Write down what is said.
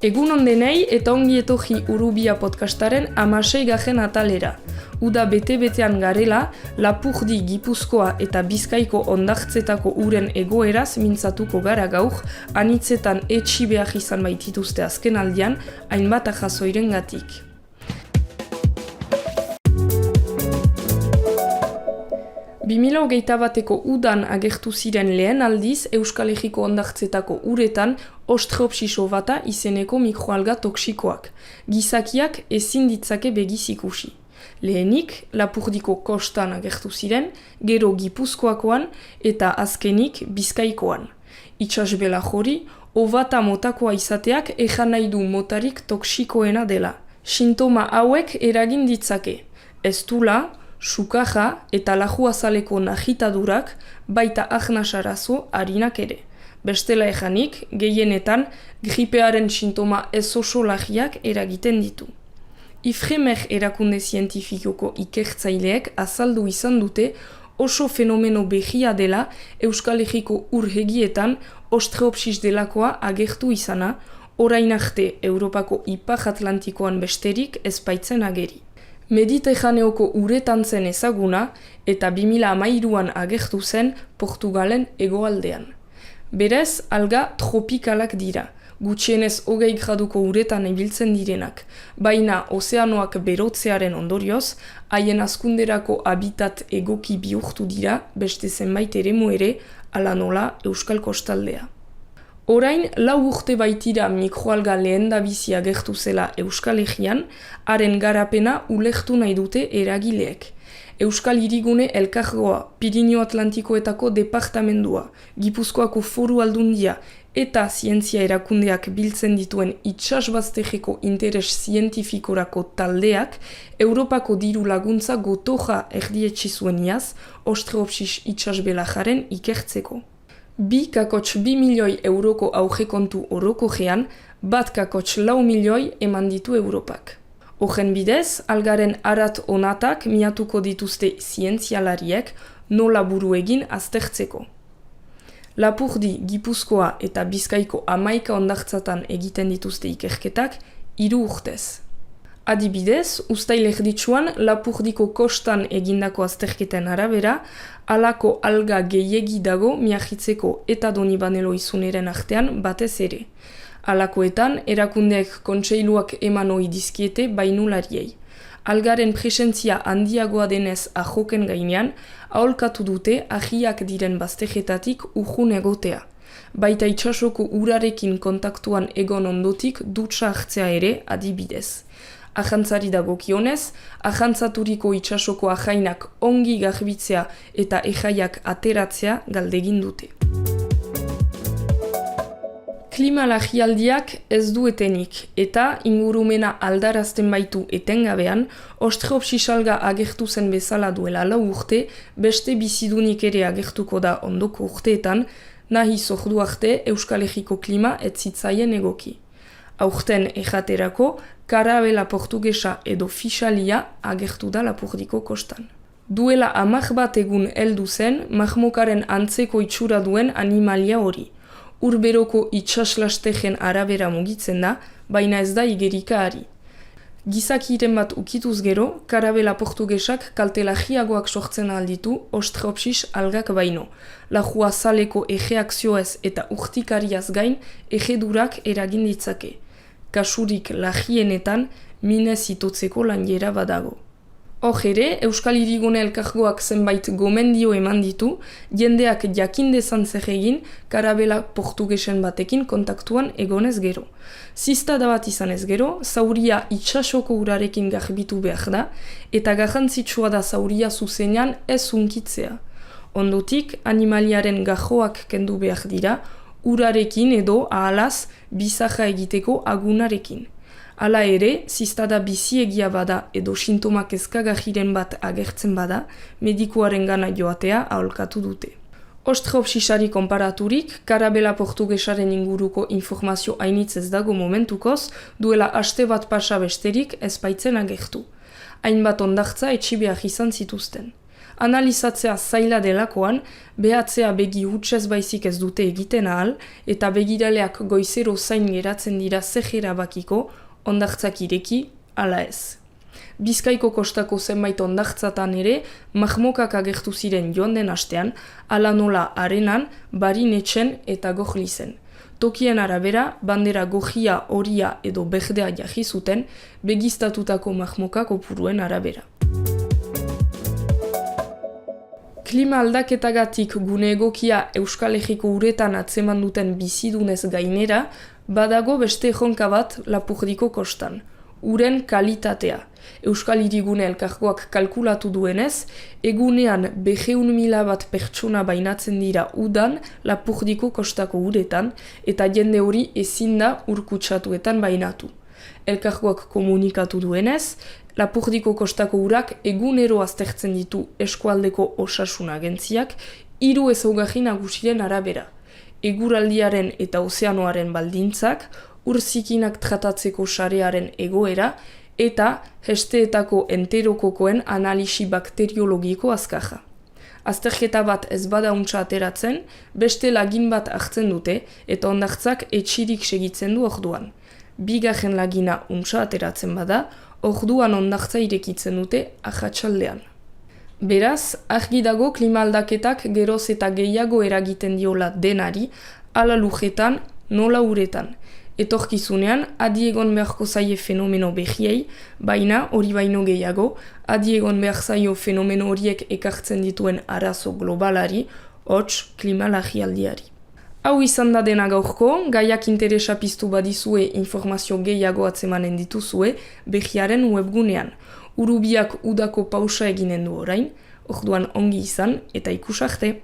Egun ondenei eta ongi etorri Urubia podcastaren 16. atalera. Uda bete-betean garela, Lapurdi, Gipuzkoa eta Bizkaiko hondartzetako uren egoeraz mintzatuko gara gaur, anitzetan etxi behar izan baitituzte azken aldian, hainbat ajazoirengatik. Bateko udan agertu ziren lehen aldiz Euskal Herriko hondartzetako uretan Ostreopsiso bata izeneko mikroalga toksikoak. Gizakiak ezin ditzake begiz ikusi. Lehenik Lapurdiko kostan agertu ziren, gero Gipuzkoakoan eta azkenik Bizkaikoan. Itsasbela jori, obata motakoa izateak ejan nahi du motarik toksikoena dela. Sintoma hauek eragin ditzake. Eztula, sukaja eta laju azaleko nahitadurak, baita ahnasarazo harinak ere. Bestela ejanik, gehienetan, gripearen sintoma ez oso lagiak eragiten ditu. IFREMER erakunde zientifikoko ikertzaileek azaldu izan dute oso fenomeno behia dela Euskal Herriko urhegietan Ostreopsis delakoa agertu izana, orain arte Europako Ipar Atlantikoan besterik ez baitzen ageri. Mediterraneoko uretan zen ezaguna eta 2013an agertu zen Portugalen hegoaldean. Berez, alga tropikalak dira, gutxienez 20 graduko uretan ibiltzen direnak, baina ozeanoak berotzearen ondorioz, haien hazkunderako habitat egoki bihurtu dira beste zenbait eremu ere, ala nola Euskal Kostaldea. Orain, 4 urte baitira mikroalga lehendabizi agertu zela Euskal Herrian, haren garapena ulertu nahi dute eragileek. Euskal Hirigune Elkargoa, Pirinio Atlantikoetako departamendua, Gipuzkoako Foru Aldundia eta zientzia erakundeak biltzen dituen itsasbazterreko interes zientifikorako taldeak Europako diru laguntza gotoja erdietsi zuen iaz, Ostreopsis itsasbelajaren ikertzeko. 2,2 milioi euroko aurrekontu orokojean, 1,4 milioi eman ditu Europak. Horren bidez, algaren arat onatak miatuko dituzte zientzialariek nola buru egin aztertzeko. Lapurdi, Gipuzkoa eta Bizkaiko 11 hondartzatan egiten dituzte ikerketak 3 urtez. Adibidez, uztail erditsuan Lapurdiko kostan egindako azterketen arabera, halako alga gehiegi dago Miagitzeko eta Donibane izuneren artean batez ere. Halakoetan, erakundeek kontseiluak eman ohi dizkiete bainulariei. Algaren presentzia handiagoa denez ajoken gainean, aholkatu dute ahiak diren bazterretatik urrun egotea. Baita itsasoko urarekin kontaktuan egon ondotik dutxa hartzea ere adibidez. Ajantzari dagokionez, ajantzaturiko itsasoko ajainak ongi garbitzea eta ejaiak ateratzea galdegin dute. Klima larrialdiak ez du etenik eta ingurumena aldarazten baitu etengabean, Ostreopsis alga agertu zen bezala duela 4 urte, beste bizidunik ere agertuko da ondoko urteetan, nahi zordu arte Euskal Herriko klima ez zitzaien egoki. Aurten ejaterako, karabela portugesa edo fisalia agertu da Lapurdiko kostan. Duela 10 bat egun heldu zen, mahmokaren antzeko itxura duen animalia hori. Urberoko itsaslastegen arabera mugitzen da, baina ez da igerika ari. Gizakiren bat ukituz gero, karabela portugesak kalte lagiagoak sortzen alditu Ostreopsis algak baino. Laju azaleko egeakzioez eta urtikariaz gain egedurak eragin ditzake. Kasurik lagienetan minez itotzeko lanjera badago. Hor ere, Euskal Hirigune Elkargoak zenbait gomendio eman ditu, jendeak jakin dezan zer egin karabela portugesen batekin kontaktuan egonez gero. Ziztada bat izanez gero, zauria itsasoko urarekin garbitu behar da, eta garrantzitsua da zauria zuzenean ez hunkitzea. Ondotik, animaliaren gajoak kendu behar dira, urarekin edo ahalaz bizaja egiteko agunarekin. Hala ere, ziztada biziegia bada edo sintomak ezkagajiren bat agertzen bada, medikuaren gana joatea aholkatu dute. Ostreopsisari konparaturik, karabela portugesaren inguruko informazio hainitz ez dago momentukoz, duela aste bat pasa besterik ez baitzen agertu. Hainbat hondartza etxi behar izan zituzten. Analizatzea zaila delakoan, behatzea begi hutsez baizik ez dute egiten ahal, eta begiraleak goizero zain geratzen dira zejera bakiko, hondartzak ireki, ala ez. Bizkaiko kostako zenbait hondartzatan ere, mahmokak agertu ziren joan den astean, ala nola arenan, barinetxen eta gohlizen. Tokien arabera, bandera gojia, horia edo berdea jarri zuten, begiztatutako mahmokak kopuruen arabera. Klima aldaketagatik gune egokia Euskal Herriko uretan atzeman duten bizidunez gainera, badago beste erronka bat Lapurdiko kostan. Uren kalitatea. Euskal Hirigune elkargoak kalkulatu duenez, egunean 200.000 bat pertsona bainatzen dira udan Lapurdiko kostako uretan, eta jende hori ezin da ur kutsatuetan bainatu. Elkargoak komunikatu duenez, Lapurdiko kostako urak egunero aztertzen ditu eskualdeko osasun agentziak 3 ezaugarri nagusiren arabera. Eguraldiaren eta ozeanoaren baldintzak, ur zikinak tratatzeko sarearen egoera, eta hesteetako enterokokoen analisi bakteriologiko azkarra. Azterketa bat ez bada untsa ateratzen, beste lagin bat hartzen dute, eta hondartzak etxirik segitzen du orduan. Bigarren lagina untsa ateratzen bada, orduan hondartza irekitzen dute arratsaldean. Beraz, argi dago klima aldaketak geroz eta gehiago eragiten diola denari, ala lujetan, nola uretan. Etorkizunean, adi egon beharko zaie fenomeno behiei, baina hori baino gehiago, adi egon behar zaio fenomeno horiek ekartzen dituen arazo globalari, hots klima larrialdiari. Hau izan da dena gaurko, gaiak interesa piztu badizue informazio gehiago atzemanen dituzue behiaren webgunean. Urubiak udako pausa eginen du orain, orduan ongi izan eta ikus arte.